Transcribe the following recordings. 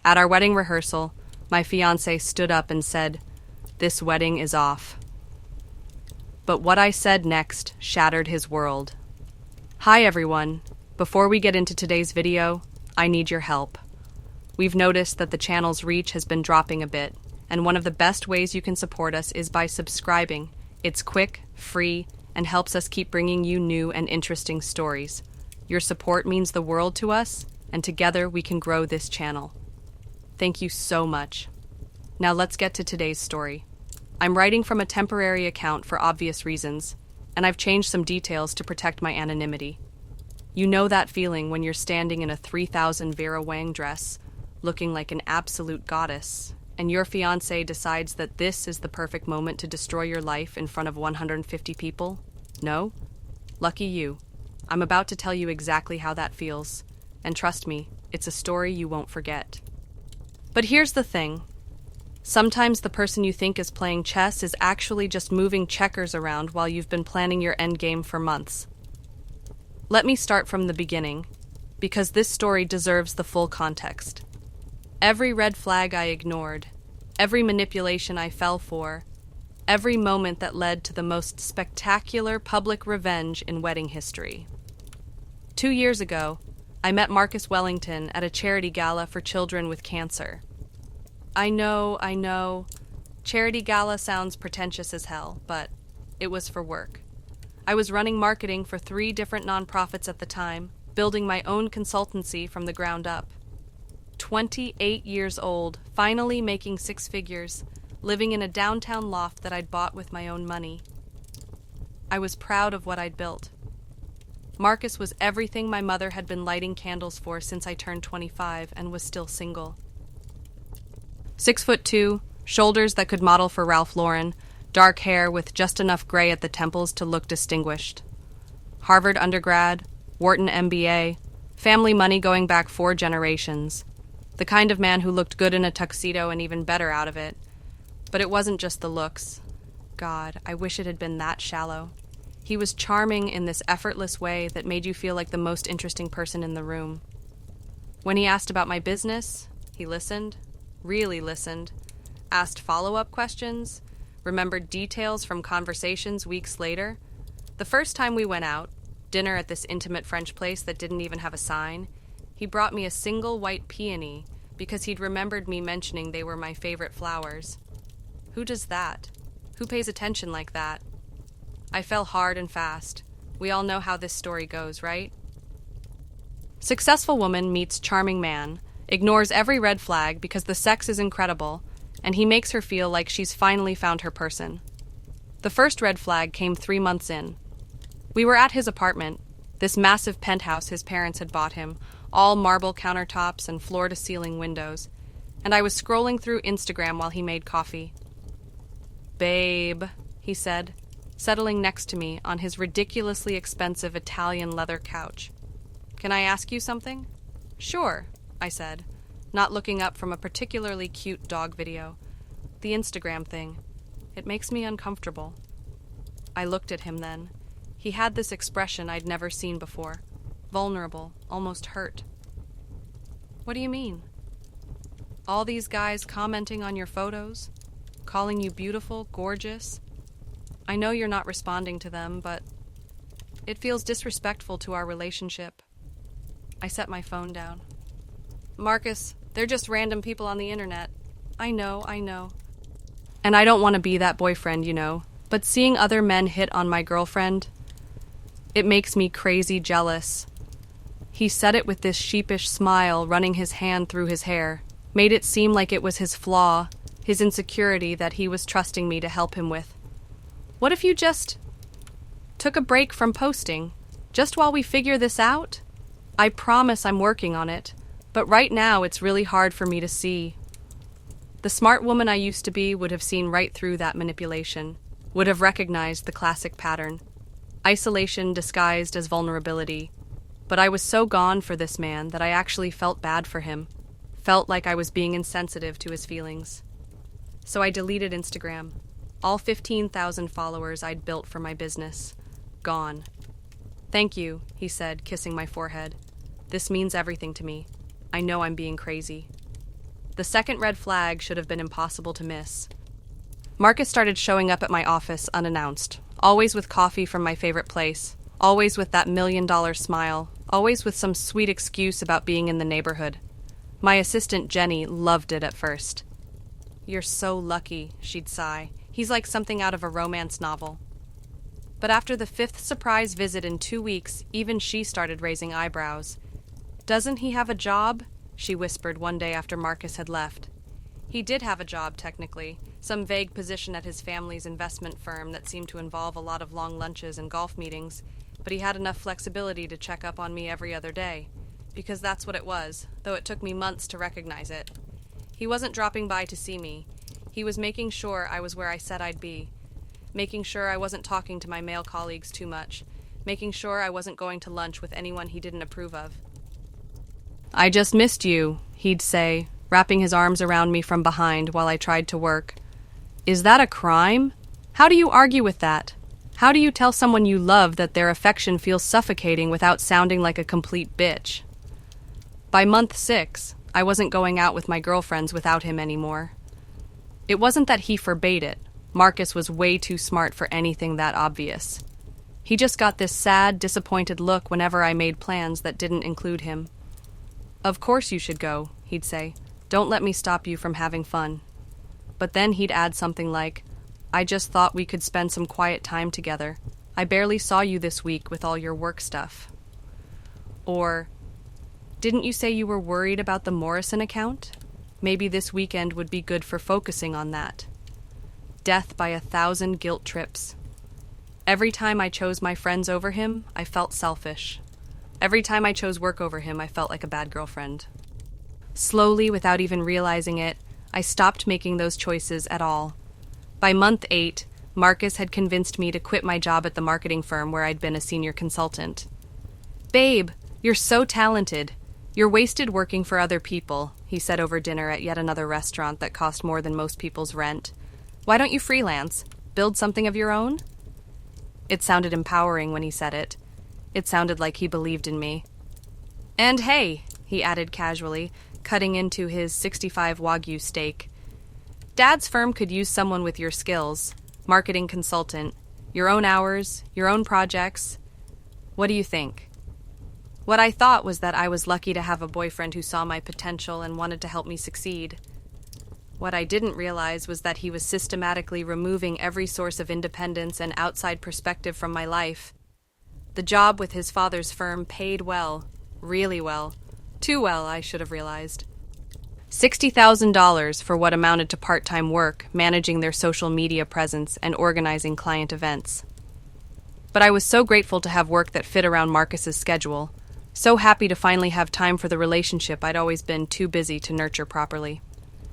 At our wedding rehearsal, my fiancé stood up and said, "This wedding is off." But what I said next shattered his world. Hi everyone. Before we get into today's video, I need your help. We've noticed that the channel's reach has been dropping a bit, and one of the best ways you can support us is by subscribing. It's quick, free, and helps us keep bringing you new and interesting stories. Your support means the world to us, and together we can grow this channel. Thank you so much. Now let's get to today's story. I'm writing from a temporary account for obvious reasons, and I've changed some details to protect my anonymity. You know that feeling when you're standing in a 3,000 Vera Wang dress, looking like an absolute goddess, and your fiancé decides that this is the perfect moment to destroy your life in front of 150 people? No? Lucky you. I'm about to tell you exactly how that feels, and trust me, it's a story you won't forget. But here's the thing. Sometimes the person you think is playing chess is actually just moving checkers around while you've been planning your endgame for months. Let me start from the beginning, because this story deserves the full context. Every red flag I ignored, every manipulation I fell for, every moment that led to the most spectacular public revenge in wedding history. 2 years ago, I met Marcus Wellington at a charity gala for children with cancer. I know. Charity gala sounds pretentious as hell, but it was for work. I was running marketing for 3 different nonprofits at the time, building my own consultancy from the ground up. 28 years old, finally making 6 figures, living in a downtown loft that I'd bought with my own money. I was proud of what I'd built. Marcus was everything my mother had been lighting candles for since I turned 25 and was still single. 6'2", shoulders that could model for Ralph Lauren, dark hair with just enough gray at the temples to look distinguished. Harvard undergrad, Wharton MBA, family money going back 4 generations. The kind of man who looked good in a tuxedo and even better out of it. But it wasn't just the looks. God, I wish it had been that shallow. He was charming in this effortless way that made you feel like the most interesting person in the room. When he asked about my business, he listened, really listened, asked follow-up questions, remembered details from conversations weeks later. The first time we went out, dinner at this intimate French place that didn't even have a sign, he brought me a single white peony because he'd remembered me mentioning they were my favorite flowers. Who does that? Who pays attention like that? I fell hard and fast. We all know how this story goes, right? Successful woman meets charming man, ignores every red flag because the sex is incredible, and he makes her feel like she's finally found her person. The first red flag came 3 months in. We were at his apartment, this massive penthouse his parents had bought him, all marble countertops and floor-to-ceiling windows, and I was scrolling through Instagram while he made coffee. "Babe," he said, settling next to me on his ridiculously expensive Italian leather couch. "Can I ask you something?" "Sure," I said, not looking up from a particularly cute dog video. The Instagram thing. It makes me uncomfortable. I looked at him then. He had this expression I'd never seen before. Vulnerable, almost hurt. "What do you mean?" "All these guys commenting on your photos, calling you beautiful, gorgeous. I know you're not responding to them, but it feels disrespectful to our relationship." I set my phone down. "Marcus, they're just random people on the internet. I know. And I don't want to be that boyfriend, you know, but seeing other men hit on my girlfriend, it makes me crazy jealous." He said it with this sheepish smile, running his hand through his hair, made it seem like it was his flaw, his insecurity that he was trusting me to help him with. "What if you just took a break from posting, just while we figure this out? I promise I'm working on it, but right now it's really hard for me to see." The smart woman I used to be would have seen right through that manipulation, would have recognized the classic pattern. Isolation disguised as vulnerability. But I was so gone for this man that I actually felt bad for him, felt like I was being insensitive to his feelings. So I deleted Instagram. All 15,000 followers I'd built for my business. Gone. "Thank you," he said, kissing my forehead. "This means everything to me. I know I'm being crazy." The second red flag should have been impossible to miss. Marcus started showing up at my office unannounced, always with coffee from my favorite place, always with that $1,000,000 smile, always with some sweet excuse about being in the neighborhood. My assistant Jenny loved it at first. "You're so lucky," she'd sigh. "He's like something out of a romance novel." But after the fifth surprise visit in 2 weeks, even she started raising eyebrows. "Doesn't he have a job?" she whispered one day after Marcus had left. He did have a job, technically, some vague position at his family's investment firm that seemed to involve a lot of long lunches and golf meetings, but he had enough flexibility to check up on me every other day, because that's what it was, though it took me months to recognize it. He wasn't dropping by to see me. He was making sure I was where I said I'd be, making sure I wasn't talking to my male colleagues too much, making sure I wasn't going to lunch with anyone he didn't approve of. "I just missed you," he'd say, wrapping his arms around me from behind while I tried to work. "Is that a crime? How do you argue with that? How do you tell someone you love that their affection feels suffocating without sounding like a complete bitch?" By month 6, I wasn't going out with my girlfriends without him anymore. It wasn't that he forbade it. Marcus was way too smart for anything that obvious. He just got this sad, disappointed look whenever I made plans that didn't include him. "Of course you should go," he'd say. "Don't let me stop you from having fun." But then he'd add something like, "I just thought we could spend some quiet time together. I barely saw you this week with all your work stuff." Or, "Didn't you say you were worried about the Morrison account? Maybe this weekend would be good for focusing on that." Death by 1,000 guilt trips. Every time I chose my friends over him, I felt selfish. Every time I chose work over him, I felt like a bad girlfriend. Slowly, without even realizing it, I stopped making those choices at all. By month 8, Marcus had convinced me to quit my job at the marketing firm where I'd been a senior consultant. "Babe, you're so talented. You're wasted working for other people," he said over dinner at yet another restaurant that cost more than most people's rent. "Why don't you freelance? Build something of your own?" It sounded empowering when he said it. It sounded like he believed in me. "And hey," he added casually, cutting into his 65 Wagyu steak, "Dad's firm could use someone with your skills. Marketing consultant. Your own hours, your own projects. What do you think?" What I thought was that I was lucky to have a boyfriend who saw my potential and wanted to help me succeed. What I didn't realize was that he was systematically removing every source of independence and outside perspective from my life. The job with his father's firm paid well, really well. Too well, I should have realized. $60,000 for what amounted to part-time work, managing their social media presence and organizing client events. But I was so grateful to have work that fit around Marcus's schedule, so happy to finally have time for the relationship I'd always been too busy to nurture properly.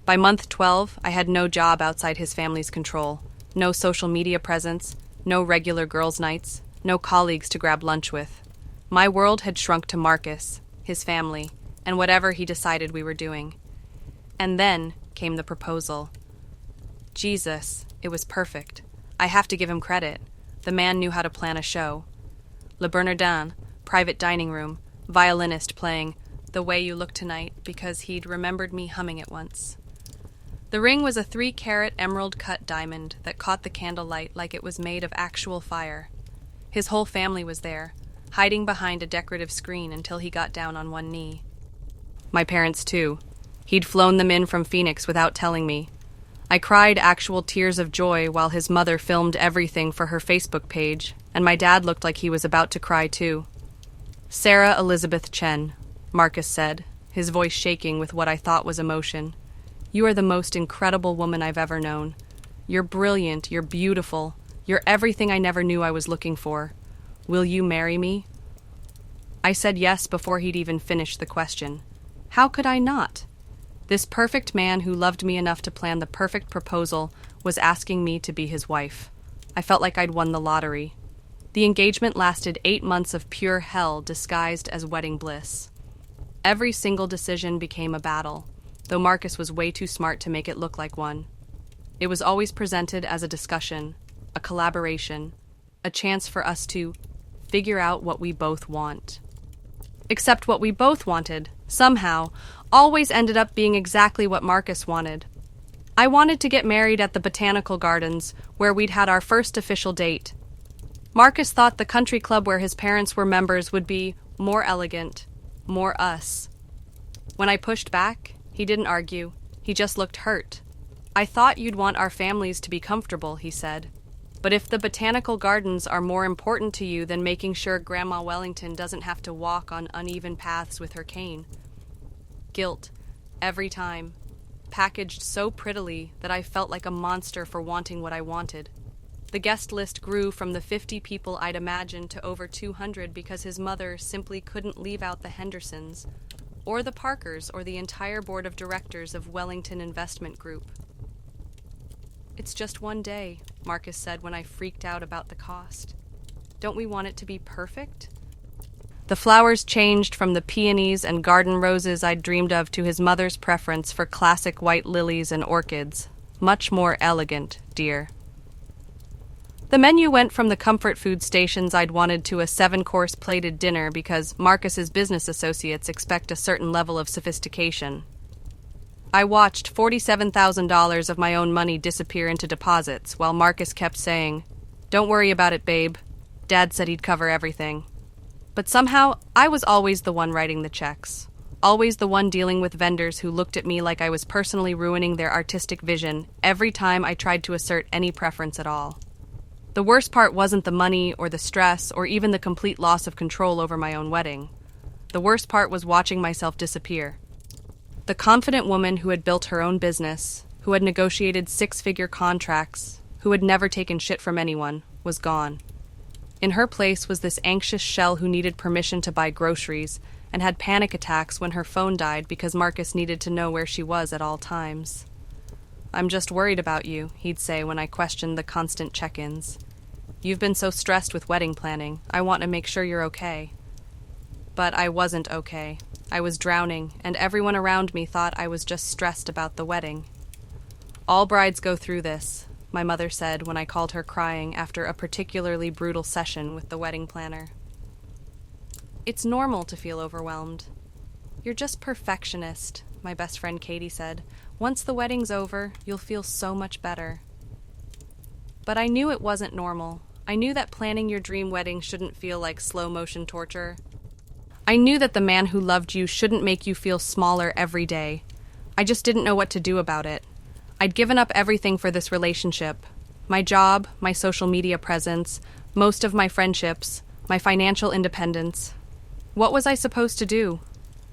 By month 12, I had no job outside his family's control, no social media presence, no regular girls' nights, no colleagues to grab lunch with. My world had shrunk to Marcus, his family, and whatever he decided we were doing. And then came the proposal. Jesus, it was perfect. I have to give him credit. The man knew how to plan a show. Le Bernardin, private dining room, violinist playing "The Way You Look Tonight" because he'd remembered me humming it once. The ring was a 3-carat emerald-cut diamond that caught the candlelight like it was made of actual fire. His whole family was there, hiding behind a decorative screen until he got down on one knee. My parents, too. He'd flown them in from Phoenix without telling me. I cried actual tears of joy while his mother filmed everything for her Facebook page, and my dad looked like he was about to cry, too. "Sarah Elizabeth Chen," Marcus said, his voice shaking with what I thought was emotion. "You are the most incredible woman I've ever known. You're brilliant, you're beautiful, you're everything I never knew I was looking for. Will you marry me?" I said yes before he'd even finished the question. How could I not? This perfect man who loved me enough to plan the perfect proposal was asking me to be his wife. I felt like I'd won the lottery. The engagement lasted 8 months of pure hell disguised as wedding bliss. Every single decision became a battle, though Marcus was way too smart to make it look like one. It was always presented as a discussion, a collaboration, a chance for us to figure out what we both want. Except what we both wanted somehow, always ended up being exactly what Marcus wanted. I wanted to get married at the Botanical Gardens, where we'd had our first official date. Marcus thought the country club where his parents were members would be more elegant, more us. When I pushed back, he didn't argue. He just looked hurt. "I thought you'd want our families to be comfortable," he said. "But if the Botanical Gardens are more important to you than making sure Grandma Wellington doesn't have to walk on uneven paths with her cane." Guilt, every time, packaged so prettily that I felt like a monster for wanting what I wanted. The guest list grew from the 50 people I'd imagined to over 200 because his mother simply couldn't leave out the Hendersons, or the Parkers, or the entire board of directors of Wellington Investment Group. "It's just one day," Marcus said when I freaked out about the cost. "Don't we want it to be perfect?" The flowers changed from the peonies and garden roses I'd dreamed of to his mother's preference for classic white lilies and orchids. Much more elegant, dear. The menu went from the comfort food stations I'd wanted to a 7-course plated dinner because Marcus's business associates expect a certain level of sophistication. I watched $47,000 of my own money disappear into deposits while Marcus kept saying, "Don't worry about it, babe. Dad said he'd cover everything." But somehow, I was always the one writing the checks. Always the one dealing with vendors who looked at me like I was personally ruining their artistic vision every time I tried to assert any preference at all. The worst part wasn't the money or the stress or even the complete loss of control over my own wedding. The worst part was watching myself disappear. The confident woman who had built her own business, who had negotiated 6-figure contracts, who had never taken shit from anyone, was gone. In her place was this anxious shell who needed permission to buy groceries and had panic attacks when her phone died because Marcus needed to know where she was at all times. "I'm just worried about you," he'd say when I questioned the constant check-ins. "You've been so stressed with wedding planning. I want to make sure you're okay." But I wasn't okay. I was drowning, and everyone around me thought I was just stressed about the wedding. "All brides go through this," my mother said when I called her crying after a particularly brutal session with the wedding planner. "It's normal to feel overwhelmed. You're just perfectionist," my best friend Katie said. "Once the wedding's over, you'll feel so much better." But I knew it wasn't normal. I knew that planning your dream wedding shouldn't feel like slow-motion torture. I knew that the man who loved you shouldn't make you feel smaller every day. I just didn't know what to do about it. I'd given up everything for this relationship. My job, my social media presence, most of my friendships, my financial independence. What was I supposed to do?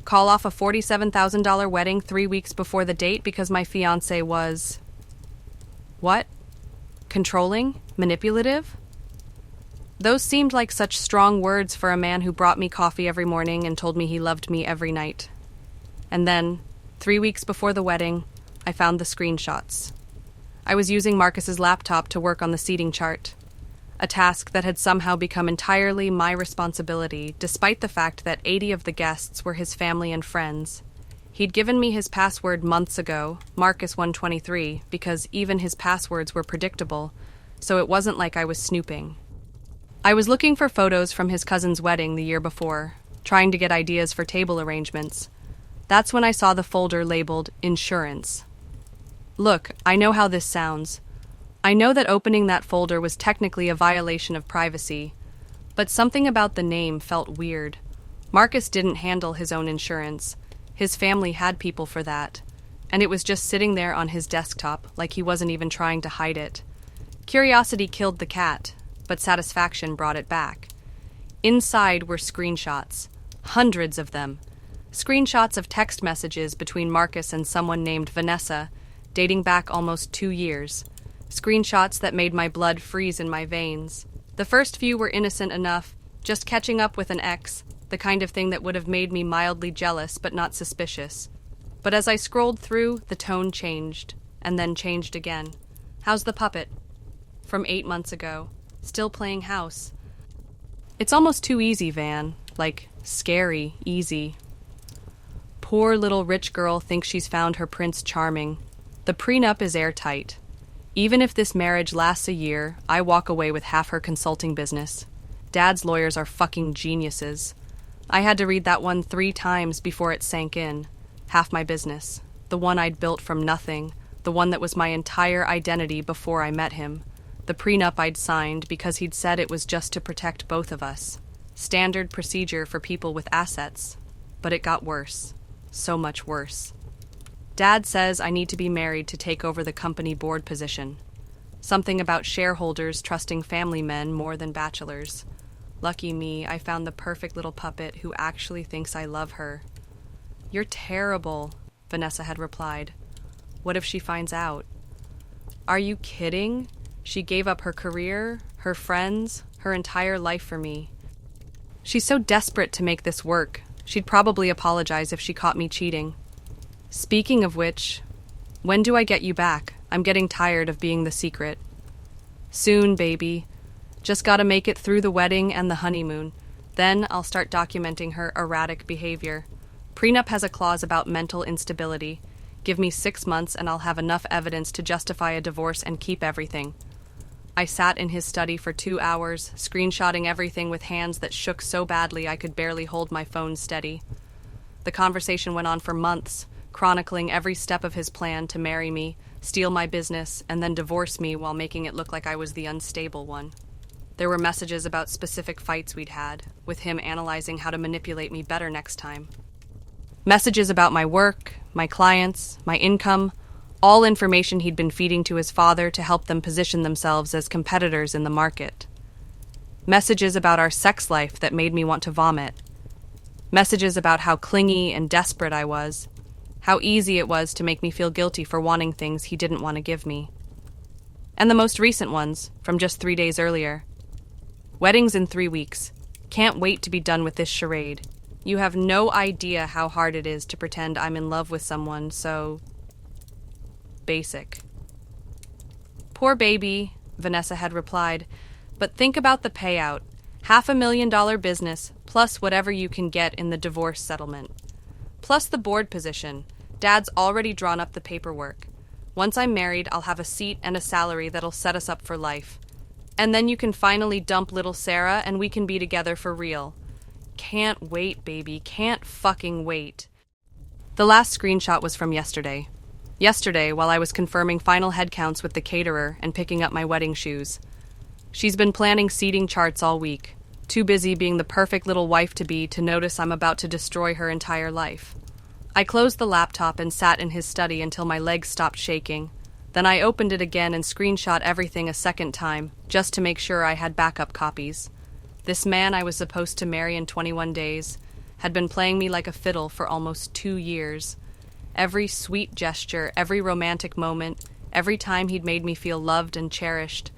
Call off a $47,000 wedding 3 weeks before the date because my fiancé was... what? Controlling? Manipulative? Those seemed like such strong words for a man who brought me coffee every morning and told me he loved me every night. And then, 3 weeks before the wedding, I found the screenshots. I was using Marcus's laptop to work on the seating chart, a task that had somehow become entirely my responsibility, despite the fact that 80 of the guests were his family and friends. He'd given me his password months ago, Marcus123, because even his passwords were predictable, so it wasn't like I was snooping. I was looking for photos from his cousin's wedding the year before, trying to get ideas for table arrangements. That's when I saw the folder labeled Insurance. Look, I know how this sounds. I know that opening that folder was technically a violation of privacy, but something about the name felt weird. Marcus didn't handle his own insurance. His family had people for that, and it was just sitting there on his desktop like he wasn't even trying to hide it. Curiosity killed the cat, but satisfaction brought it back. Inside were screenshots, hundreds of them. Screenshots of text messages between Marcus and someone named Vanessa, dating back almost 2 years. Screenshots that made my blood freeze in my veins. The first few were innocent enough, just catching up with an ex, the kind of thing that would have made me mildly jealous but not suspicious. But as I scrolled through, the tone changed, and then changed again. "How's the puppet?" From 8 months ago. Still playing house. "It's almost too easy, Van. Like, scary easy." Poor little rich girl thinks she's found her prince charming. The prenup is airtight. Even if this marriage lasts a year, I walk away with half her consulting business. Dad's lawyers are fucking geniuses. I had to read that one 3 times before it sank in. Half my business. The one I'd built from nothing. The one that was my entire identity before I met him. The prenup I'd signed because he'd said it was just to protect both of us. Standard procedure for people with assets. But it got worse. So much worse. Dad says I need to be married to take over the company board position. Something about shareholders trusting family men more than bachelors. Lucky me, I found the perfect little puppet who actually thinks I love her. You're terrible, Vanessa had replied. What if she finds out? Are you kidding? She gave up her career, her friends, her entire life for me. She's so desperate to make this work. She'd probably apologize if she caught me cheating. Speaking of which, when do I get you back? I'm getting tired of being the secret. Soon, baby. Just gotta make it through the wedding and the honeymoon. Then I'll start documenting her erratic behavior. Prenup has a clause about mental instability. Give me 6 months and I'll have enough evidence to justify a divorce and keep everything. I sat in his study for 2 hours, screenshotting everything with hands that shook so badly I could barely hold my phone steady. The conversation went on for months, chronicling every step of his plan to marry me, steal my business, and then divorce me while making it look like I was the unstable one. There were messages about specific fights we'd had, with him analyzing how to manipulate me better next time. Messages about my work, my clients, my income, all information he'd been feeding to his father to help them position themselves as competitors in the market. Messages about our sex life that made me want to vomit. Messages about how clingy and desperate I was, how easy it was to make me feel guilty for wanting things he didn't want to give me. And the most recent ones, from just 3 days earlier. Wedding's in 3 weeks. Can't wait to be done with this charade. You have no idea how hard it is to pretend I'm in love with someone so basic. Poor baby, Vanessa had replied, but think about the payout. $500,000 business, plus whatever you can get in the divorce settlement. Plus the board position. Dad's already drawn up the paperwork. Once I'm married, I'll have a seat and a salary that'll set us up for life. And then you can finally dump little Sarah and we can be together for real. Can't wait, baby. Can't fucking wait. The last screenshot was from yesterday. Yesterday, while I was confirming final headcounts with the caterer and picking up my wedding shoes. She's been planning seating charts all week, too busy being the perfect little wife-to-be to notice I'm about to destroy her entire life. I closed the laptop and sat in his study until my legs stopped shaking. Then I opened it again and screenshot everything a second time, just to make sure I had backup copies. This man I was supposed to marry in 21 days had been playing me like a fiddle for almost 2 years. Every sweet gesture, every romantic moment, every time he'd made me feel loved and cherished,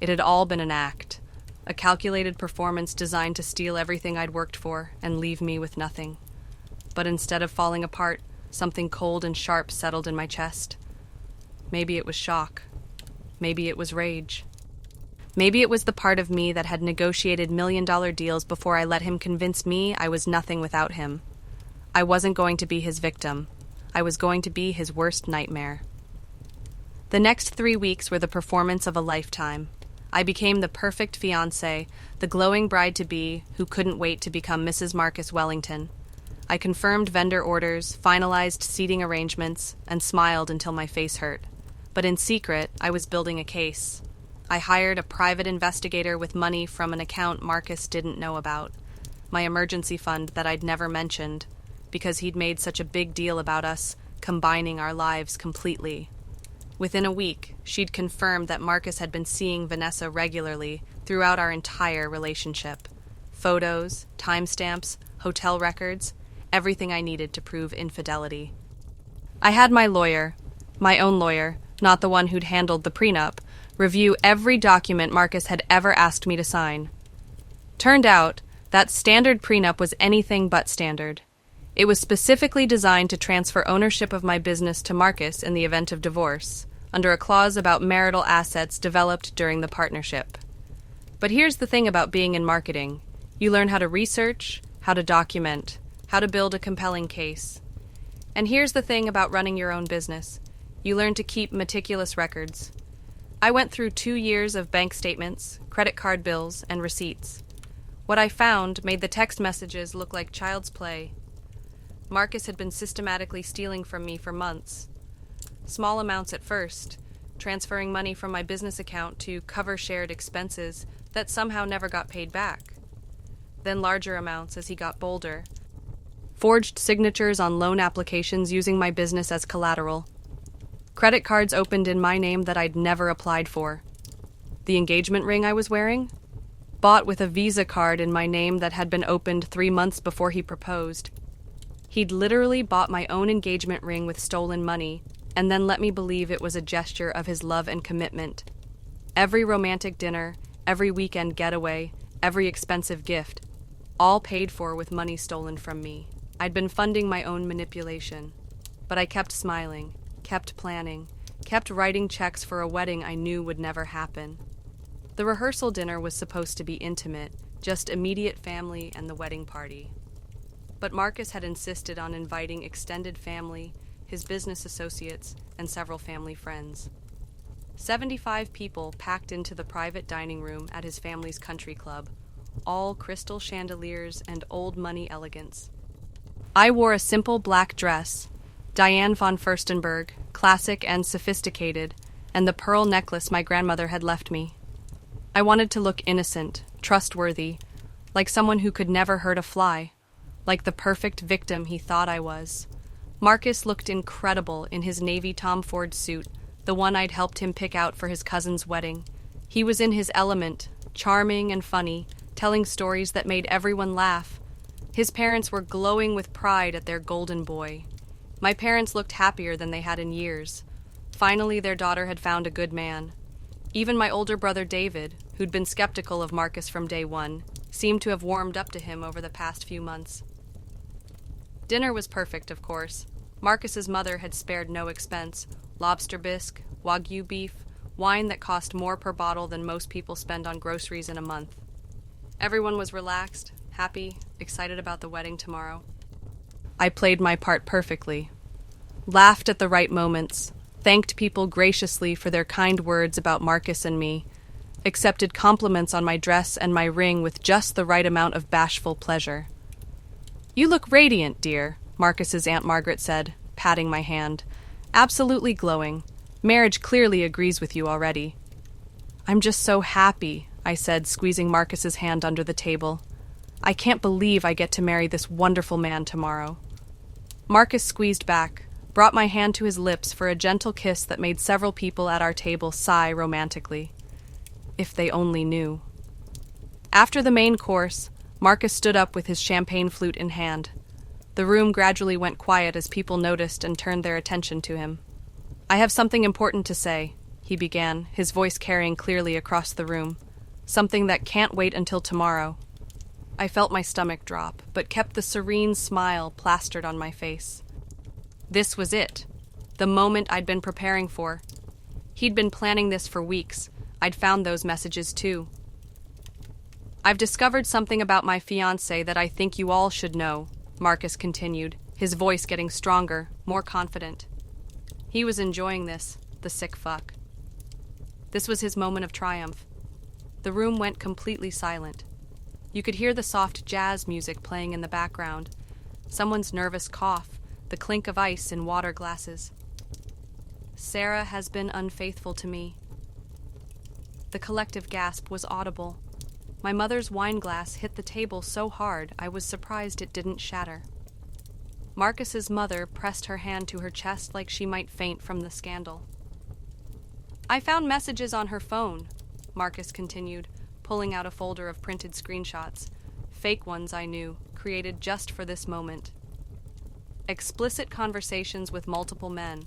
it had all been an act, a calculated performance designed to steal everything I'd worked for and leave me with nothing. But instead of falling apart, something cold and sharp settled in my chest. Maybe it was shock. Maybe it was rage. Maybe it was the part of me that had negotiated million-dollar deals before I let him convince me I was nothing without him. I wasn't going to be his victim. I was going to be his worst nightmare. The next 3 weeks were the performance of a lifetime. I became the perfect fiancé, the glowing bride-to-be who couldn't wait to become Mrs. Marcus Wellington. I confirmed vendor orders, finalized seating arrangements, and smiled until my face hurt. But in secret, I was building a case. I hired a private investigator with money from an account Marcus didn't know about, my emergency fund that I'd never mentioned, because he'd made such a big deal about us combining our lives completely. Within a week, she'd confirmed that Marcus had been seeing Vanessa regularly throughout our entire relationship. Photos, timestamps, hotel records, everything I needed to prove infidelity. I had my lawyer, my own lawyer, not the one who'd handled the prenup, review every document Marcus had ever asked me to sign. Turned out, that standard prenup was anything but standard. It was specifically designed to transfer ownership of my business to Marcus in the event of divorce, under a clause about marital assets developed during the partnership. But here's the thing about being in marketing. You learn how to research, how to document, how to build a compelling case. And here's the thing about running your own business. You learn to keep meticulous records. I went through 2 years of bank statements, credit card bills, and receipts. What I found made the text messages look like child's play. Marcus had been systematically stealing from me for months. Small amounts at first, transferring money from my business account to cover shared expenses that somehow never got paid back. Then larger amounts as he got bolder. Forged signatures on loan applications using my business as collateral. Credit cards opened in my name that I'd never applied for. The engagement ring I was wearing? Bought with a Visa card in my name that had been opened 3 months before he proposed. He'd literally bought my own engagement ring with stolen money, and then let me believe it was a gesture of his love and commitment. Every romantic dinner, every weekend getaway, every expensive gift, all paid for with money stolen from me. I'd been funding my own manipulation, but I kept smiling, kept planning, kept writing checks for a wedding I knew would never happen. The rehearsal dinner was supposed to be intimate, just immediate family and the wedding party. But Marcus had insisted on inviting extended family, his business associates, and several family friends. 75 people packed into the private dining room at his family's country club, all crystal chandeliers and old money elegance. I wore a simple black dress, Diane von Furstenberg, classic and sophisticated, and the pearl necklace my grandmother had left me. I wanted to look innocent, trustworthy, like someone who could never hurt a fly, like the perfect victim he thought I was. Marcus looked incredible in his navy Tom Ford suit, the one I'd helped him pick out for his cousin's wedding. He was in his element, charming and funny, telling stories that made everyone laugh. His parents were glowing with pride at their golden boy. My parents looked happier than they had in years. Finally, their daughter had found a good man. Even my older brother David, who'd been skeptical of Marcus from day one, seemed to have warmed up to him over the past few months. Dinner was perfect, of course. Marcus's mother had spared no expense. Lobster bisque, Wagyu beef, wine that cost more per bottle than most people spend on groceries in a month. Everyone was relaxed, happy, excited about the wedding tomorrow. I played my part perfectly. Laughed at the right moments, thanked people graciously for their kind words about Marcus and me, accepted compliments on my dress and my ring with just the right amount of bashful pleasure. "You look radiant, dear," Marcus's Aunt Margaret said, patting my hand. "Absolutely glowing. Marriage clearly agrees with you already." "I'm just so happy," I said, squeezing Marcus's hand under the table. "I can't believe I get to marry this wonderful man tomorrow." Marcus squeezed back, brought my hand to his lips for a gentle kiss that made several people at our table sigh romantically. If they only knew. After the main course, Marcus stood up with his champagne flute in hand. The room gradually went quiet as people noticed and turned their attention to him. "I have something important to say," he began, his voice carrying clearly across the room. "Something that can't wait until tomorrow." I felt my stomach drop, but kept the serene smile plastered on my face. This was it, the moment I'd been preparing for. He'd been planning this for weeks. I'd found those messages too. "I've discovered something about my fiancé that I think you all should know," Marcus continued, his voice getting stronger, more confident. He was enjoying this, the sick fuck. This was his moment of triumph. The room went completely silent. You could hear the soft jazz music playing in the background, someone's nervous cough, the clink of ice in water glasses. "Sarah has been unfaithful to me." The collective gasp was audible. My mother's wine glass hit the table so hard I was surprised it didn't shatter. Marcus's mother pressed her hand to her chest like she might faint from the scandal. "I found messages on her phone," Marcus continued, pulling out a folder of printed screenshots, fake ones I knew, created just for this moment. Explicit conversations with multiple men,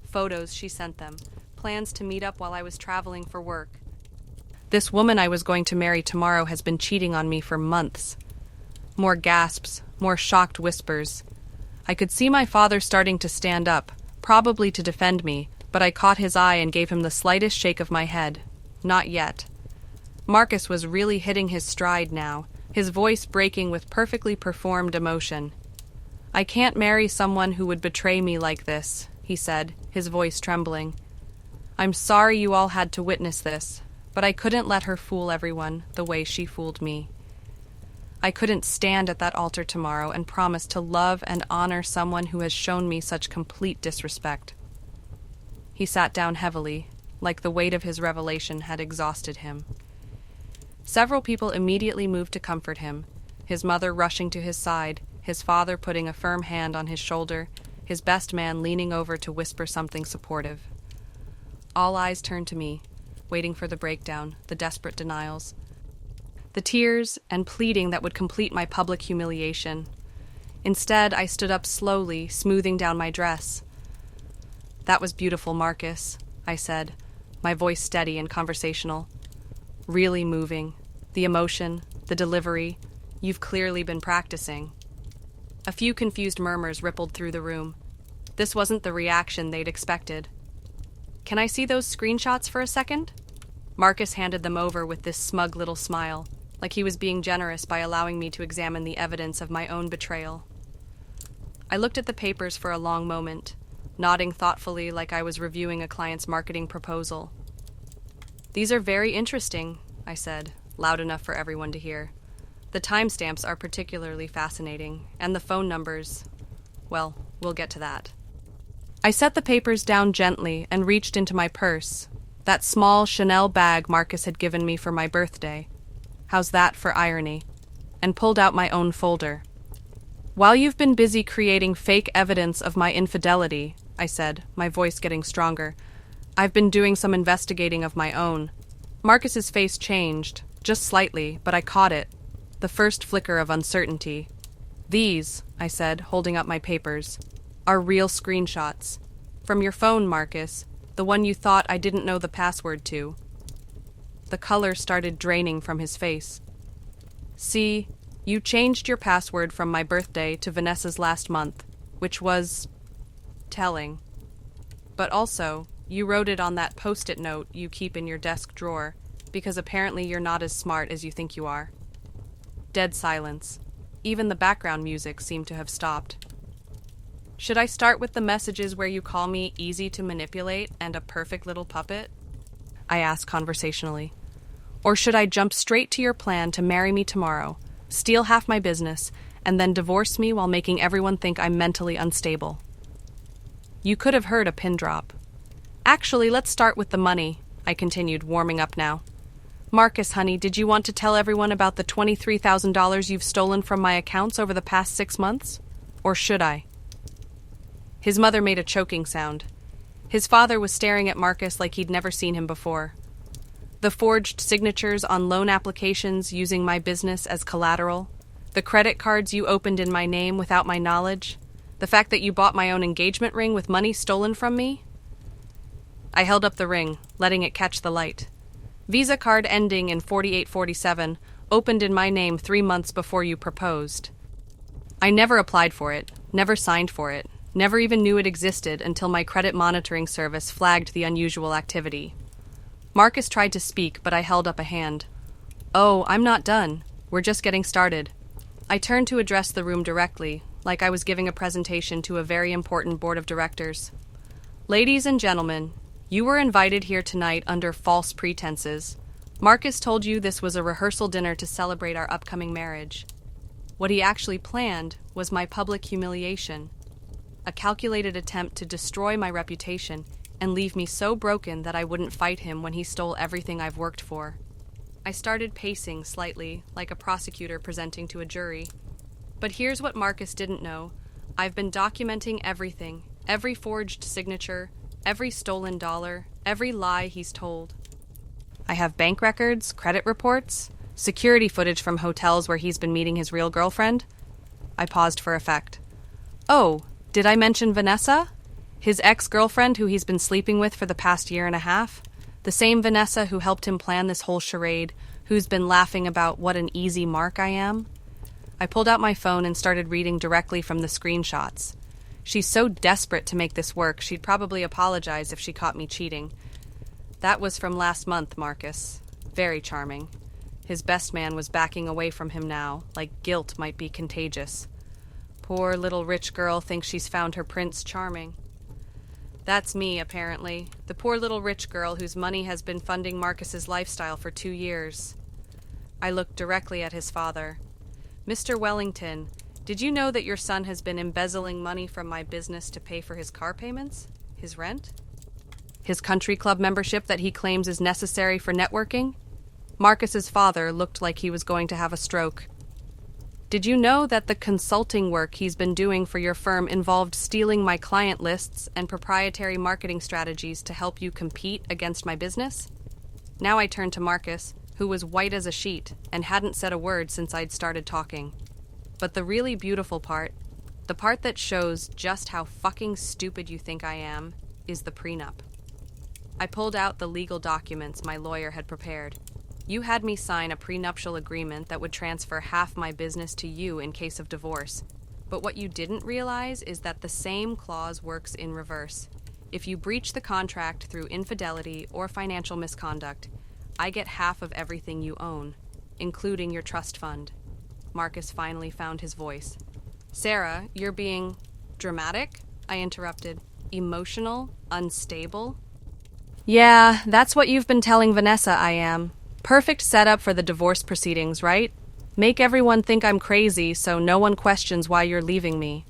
photos she sent them, plans to meet up while I was traveling for work. This woman I was going to marry tomorrow has been cheating on me for months. More gasps, more shocked whispers. I could see my father starting to stand up, probably to defend me, but I caught his eye and gave him the slightest shake of my head. Not yet. Marcus was really hitting his stride now, his voice breaking with perfectly performed emotion. "I can't marry someone who would betray me like this," he said, his voice trembling. "I'm sorry you all had to witness this, but I couldn't let her fool everyone the way she fooled me. I couldn't stand at that altar tomorrow and promise to love and honor someone who has shown me such complete disrespect. He sat down heavily, like the weight of his revelation had exhausted him. Several people immediately moved to comfort him, his mother rushing to his side, his father putting a firm hand on his shoulder, his best man leaning over to whisper something supportive. All eyes turned to me, waiting for the breakdown, the desperate denials, the tears and pleading that would complete my public humiliation. Instead, I stood up slowly, smoothing down my dress. "That was beautiful, Marcus," I said, my voice steady and conversational. "Really moving. The emotion, the delivery. You've clearly been practicing." A few confused murmurs rippled through the room. This wasn't the reaction they'd expected. "Can I see those screenshots for a second?" Marcus handed them over with this smug little smile, like he was being generous by allowing me to examine the evidence of my own betrayal. I looked at the papers for a long moment, nodding thoughtfully like I was reviewing a client's marketing proposal. "These are very interesting," I said, loud enough for everyone to hear. "The timestamps are particularly fascinating, and the phone numbers, well, we'll get to that." I set the papers down gently and reached into my purse, that small Chanel bag Marcus had given me for my birthday. How's that for irony? And pulled out my own folder. "While you've been busy creating fake evidence of my infidelity," I said, my voice getting stronger, "I've been doing some investigating of my own." Marcus's face changed, just slightly, but I caught it, the first flicker of uncertainty. "These," I said, holding up my papers, "are real screenshots. From your phone, Marcus, the one you thought I didn't know the password to." The color started draining from his face. "See, you changed your password from my birthday to Vanessa's last month, which was telling. But also, you wrote it on that post-it note you keep in your desk drawer, because apparently you're not as smart as you think you are." Dead silence. Even the background music seemed to have stopped. "Should I start with the messages where you call me easy to manipulate and a perfect little puppet?" I asked conversationally. "Or should I jump straight to your plan to marry me tomorrow, steal half my business, and then divorce me while making everyone think I'm mentally unstable?" You could have heard a pin drop. "Actually, let's start with the money," I continued, warming up now. "Marcus, honey, did you want to tell everyone about the $23,000 you've stolen from my accounts over the past 6 months? Or should I?" His mother made a choking sound. His father was staring at Marcus like he'd never seen him before. The forged signatures on loan applications using my business as collateral, the credit cards you opened in my name without my knowledge, the fact that you bought my own engagement ring with money stolen from me? I held up the ring, letting it catch the light. "Visa card ending in 4847, opened in my name 3 months before you proposed. I never applied for it, never signed for it, never even knew it existed until my credit monitoring service flagged the unusual activity." Marcus tried to speak, but I held up a hand. "Oh, I'm not done. We're just getting started." I turned to address the room directly, like I was giving a presentation to a very important board of directors. "Ladies and gentlemen, you were invited here tonight under false pretenses. Marcus told you this was a rehearsal dinner to celebrate our upcoming marriage. What he actually planned was my public humiliation, a calculated attempt to destroy my reputation and leave me so broken that I wouldn't fight him when he stole everything I've worked for." I started pacing slightly, like a prosecutor presenting to a jury. "But here's what Marcus didn't know. I've been documenting everything, every forged signature, every stolen dollar, every lie he's told. I have bank records, credit reports, security footage from hotels where he's been meeting his real girlfriend." I paused for effect. "Oh, did I mention Vanessa? His ex-girlfriend who he's been sleeping with for the past year and a half? The same Vanessa who helped him plan this whole charade, who's been laughing about what an easy mark I am?" I pulled out my phone and started reading directly from the screenshots. She's so desperate to make this work, she'd probably apologize if she caught me cheating. That was from last month, Marcus. Very charming. His best man was backing away from him now, like guilt might be contagious. Poor little rich girl thinks she's found her prince charming. That's me, apparently, the poor little rich girl whose money has been funding Marcus's lifestyle for 2 years. I looked directly at his father. Mr. Wellington, did you know that your son has been embezzling money from my business to pay for his car payments? His rent? His country club membership that he claims is necessary for networking? Marcus's father looked like he was going to have a stroke. Did you know that the consulting work he's been doing for your firm involved stealing my client lists and proprietary marketing strategies to help you compete against my business? Now I turned to Marcus, who was white as a sheet and hadn't said a word since I'd started talking. But the really beautiful part, the part that shows just how fucking stupid you think I am, is the prenup. I pulled out the legal documents my lawyer had prepared. You had me sign a prenuptial agreement that would transfer half my business to you in case of divorce. But what you didn't realize is that the same clause works in reverse. If you breach the contract through infidelity or financial misconduct, I get half of everything you own, including your trust fund. Marcus finally found his voice. Sarah, you're being dramatic? I interrupted. Emotional? Unstable? Yeah, that's what you've been telling Vanessa I am. Perfect setup for the divorce proceedings, right? Make everyone think I'm crazy so no one questions why you're leaving me.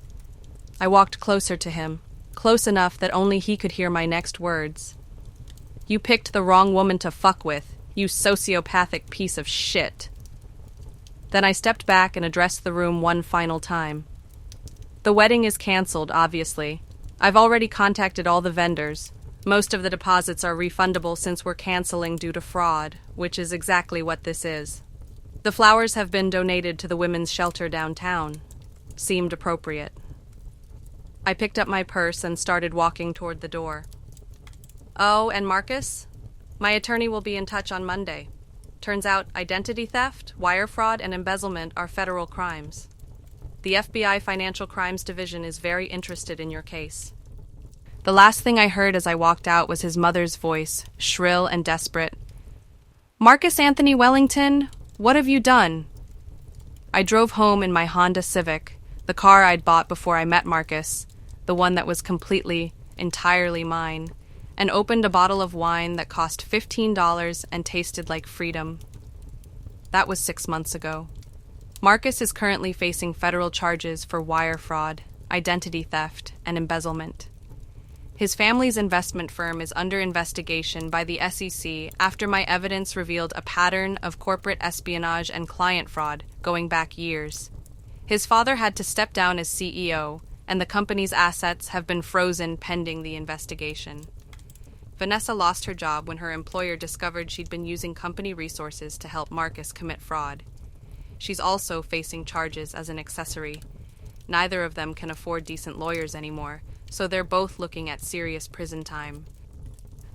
I walked closer to him, close enough that only he could hear my next words. You picked the wrong woman to fuck with, you sociopathic piece of shit. Then I stepped back and addressed the room one final time. The wedding is canceled, obviously. I've already contacted all the vendors. Most of the deposits are refundable since we're canceling due to fraud, which is exactly what this is. The flowers have been donated to the women's shelter downtown. Seemed appropriate. I picked up my purse and started walking toward the door. Oh, and Marcus? My attorney will be in touch on Monday. Turns out identity theft, wire fraud, and embezzlement are federal crimes. The FBI Financial Crimes Division is very interested in your case. The last thing I heard as I walked out was his mother's voice, shrill and desperate. Marcus Anthony Wellington, what have you done? I drove home in my Honda Civic, the car I'd bought before I met Marcus, the one that was completely, entirely mine, and opened a bottle of wine that cost $15 and tasted like freedom. That was 6 months ago. Marcus is currently facing federal charges for wire fraud, identity theft, and embezzlement. His family's investment firm is under investigation by the SEC after my evidence revealed a pattern of corporate espionage and client fraud going back years. His father had to step down as CEO, and the company's assets have been frozen pending the investigation. Vanessa lost her job when her employer discovered she'd been using company resources to help Marcus commit fraud. She's also facing charges as an accessory. Neither of them can afford decent lawyers anymore, so they're both looking at serious prison time.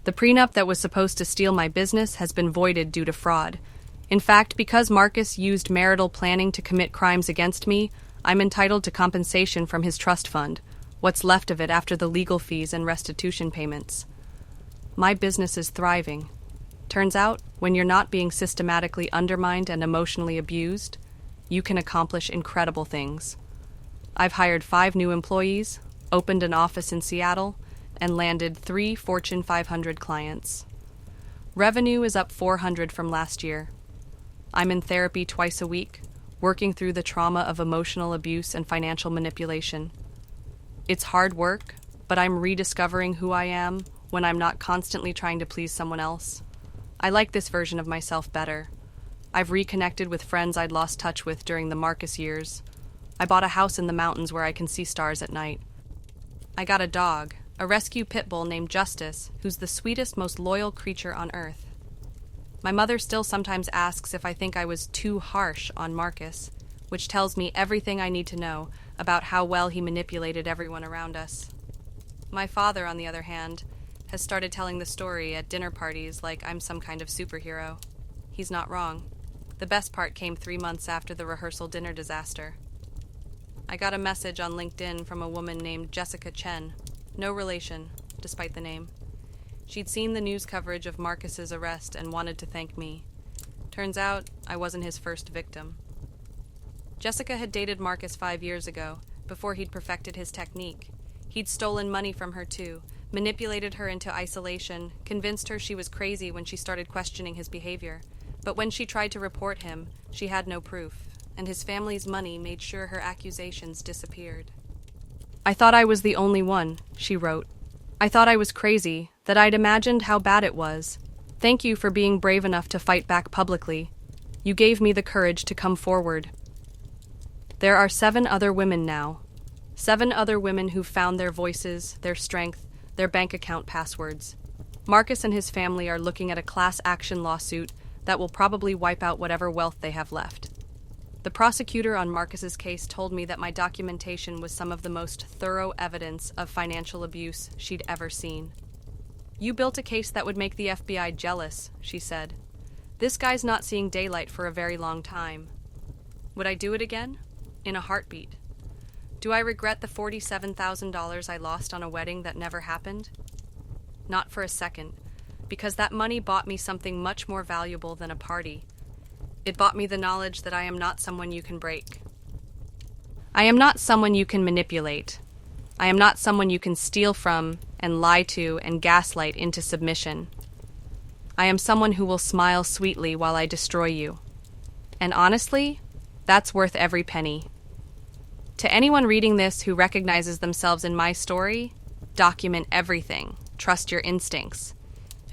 The prenup that was supposed to steal my business has been voided due to fraud. In fact, because Marcus used marital planning to commit crimes against me, I'm entitled to compensation from his trust fund, what's left of it after the legal fees and restitution payments. My business is thriving. Turns out, when you're not being systematically undermined and emotionally abused, you can accomplish incredible things. I've hired 5 new employees, opened an office in Seattle, and landed 3 Fortune 500 clients. Revenue is up 400 from last year. I'm in therapy twice a week, working through the trauma of emotional abuse and financial manipulation. It's hard work, but I'm rediscovering who I am when I'm not constantly trying to please someone else. I like this version of myself better. I've reconnected with friends I'd lost touch with during the Marcus years. I bought a house in the mountains where I can see stars at night. I got a dog, a rescue pit bull named Justice, who's the sweetest, most loyal creature on earth. My mother still sometimes asks if I think I was too harsh on Marcus, which tells me everything I need to know about how well he manipulated everyone around us. My father, on the other hand, has started telling the story at dinner parties like I'm some kind of superhero. He's not wrong. The best part came 3 months after the rehearsal dinner disaster. I got a message on LinkedIn from a woman named Jessica Chen. No relation, despite the name. She'd seen the news coverage of Marcus's arrest and wanted to thank me. Turns out, I wasn't his first victim. Jessica had dated Marcus 5 years ago, before he'd perfected his technique. He'd stolen money from her too, manipulated her into isolation, convinced her she was crazy when she started questioning his behavior. But when she tried to report him, she had no proof. and his family's money made sure her accusations disappeared. "I thought I was the only one," she wrote. "I thought I was crazy, that I'd imagined how bad it was. Thank you for being brave enough to fight back publicly. You gave me the courage to come forward." There are 7 other women now. 7 other women who've found their voices, their strength, their bank account passwords. Marcus and his family are looking at a class action lawsuit that will probably wipe out whatever wealth they have left. The prosecutor on Marcus's case told me that my documentation was some of the most thorough evidence of financial abuse she'd ever seen. "You built a case that would make the FBI jealous," she said. "This guy's not seeing daylight for a very long time." Would I do it again? In a heartbeat. Do I regret the $47,000 I lost on a wedding that never happened? Not for a second, because that money bought me something much more valuable than a party. It bought me the knowledge that I am not someone you can break. I am not someone you can manipulate. I am not someone you can steal from and lie to and gaslight into submission. I am someone who will smile sweetly while I destroy you. And honestly, that's worth every penny. To anyone reading this who recognizes themselves in my story, document everything, trust your instincts,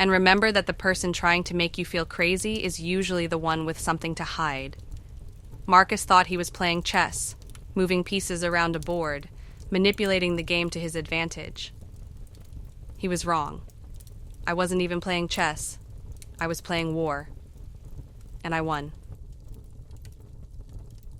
and remember that the person trying to make you feel crazy is usually the one with something to hide. Marcus thought he was playing chess, moving pieces around a board, manipulating the game to his advantage. He was wrong. I wasn't even playing chess. I was playing war. And I won.